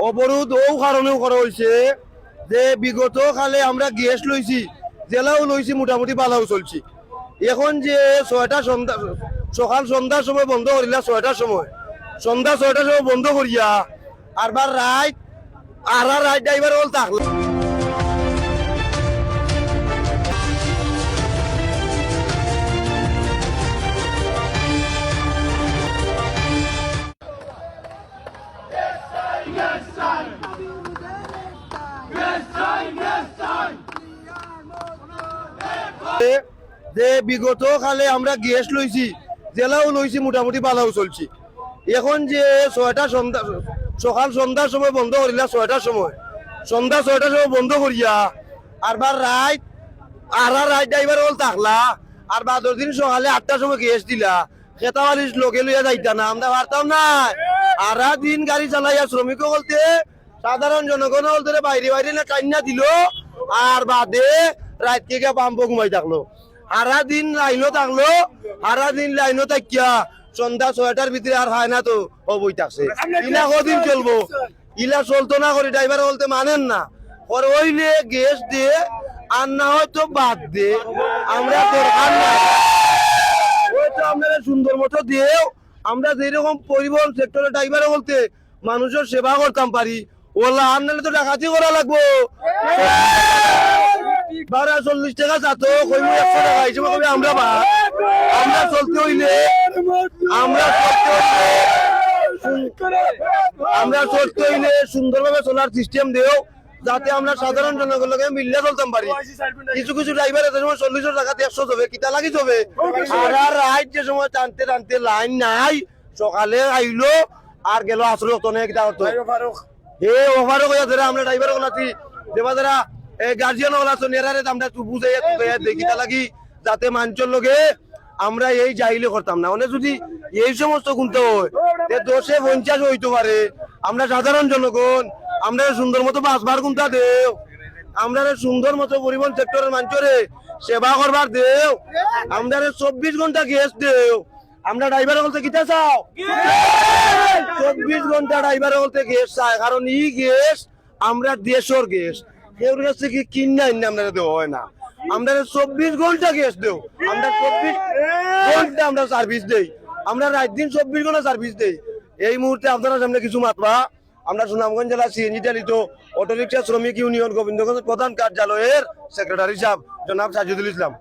অবরোধ ও কারণেও করা হয়েছে যে বিগত কালে আমরা গ্যাস লইছি, জেলাও লইছি, মোটামুটি বালাও চলছি। এখন যে সকাল সন্ধ্যার সময় বন্ধ করিলা, 6টার সময়, সন্ধ্যা 6টার সময় বন্ধ করিয়া আরবার রাত রাত ড্রাইভার হল থাকলো। যে বিগত কালে আমরা গ্যাস লইছি, জেলাও লইছি, মোটামুটি বালাও চলছি। এখন যে সকাল সন্ধ্যার সময় বন্ধ করিলা, 6টার সময়, সন্ধ্যা 6টার সময় বন্ধ করিয়া আরবার রাত রাত ড্রাইভার হল থাকলা, আর বাদর দিন সকালে 8টার সময় গ্যাস দিলা, খেতাবালিশ লোকে লইয়া যাইতা না, আমরা পারতাম না। দিন গাড়ি চালাইয়া শ্রমিক বলতে সাধারণ জনগণ বলতে বাইরে বাইরে না কান্না দিল, আর বাদে রাত থেকে পাম্প ঘুমাই থাকলো। দিন লাইনও থাকলো, দিন লাইনও থাকিয়া সন্ধ্যা 6টার ভিতরে আর হয় না তো বই থাকছে। ইলা কদিন চলবো? ইলা চলতো না করে ড্রাইভার বলতে মানেন না, ওইলে গ্যাস দিয়ে আর না হয়তো বাদ দে, আমরা দরকার নাই, হয়তো আপনারা সুন্দর মতো দিয়েও আমরা যেরকম পরিবহন সেক্টরে ড্রাইভার বলতে মানুষের সেবা করতাম পারি, ওলা আর নাহলে তো ডাকাতি করা লাগবো। 40 টাকা যাতো, 100 টাকা হিসেবে কবি আমরা আমরা চলতে হইলে সুন্দরভাবে চলার সিস্টেম দেও, যাতে আমরা সাধারণ জনগণকে মিললে চলতাম পারি। কিছু কিছু ড্রাইভার এত সময় 40 টাকাতে 100 যাবে, কিতা লাগি যাবে। আর রাত যে সময় টানতে টানতে লাইন নাই, সকালে আইলো আর গেল আসলে হতো না, কিতা হতো ওভারও কইয়া আমরা ড্রাইভার আছি দেবা যারা গার্জিয়ান হল আছো নেরারে আমরা বুঝাইয়া দেখি তা লাগি, যাতে মানুষের লগে আমরা এই জাহিলে করতাম না। মানে যদি এই সমস্ত গুনতে হয়, 10-এ 50 হইতে পারে। আমরা সাধারণ জনগণ, আমরা সুন্দর মতো বাসবার গুনতা দেও, আমরা সুন্দর মতো পরিবহন সেক্টরের মানুষের সেবা করবার দেও, আমরা 24 ঘন্টা গ্যাস দেও। আমরা ড্রাইভার বলতে কিতা চাও? 24 ঘন্টা ড্রাইভার বলতে গ্যাস চাই, কারণ এই গ্যাস আমরা দেশের গ্যাস, কেউ কাছ থেকে কিনা আমরা দেওয়া হয় না। আমরা 24 ঘন্টা গ্যাস দেও, আমরা 24 ঘন্টা আমরা সার্ভিস দেই, আমরা রাত দিন 24 ঘন্টা সার্ভিস দেই। এই মুহূর্তে আপনারা সামনে কিছু মাতবা, আমরা সুনামগঞ্জ জেলা সিএনজি চালিত অটোরিক্সা শ্রমিক ইউনিয়ন গোবিন্দগঞ্জ প্রধান কার্যালয়ের সেক্রেটারি সাহেব জনাব সাজিদুল ইসলাম।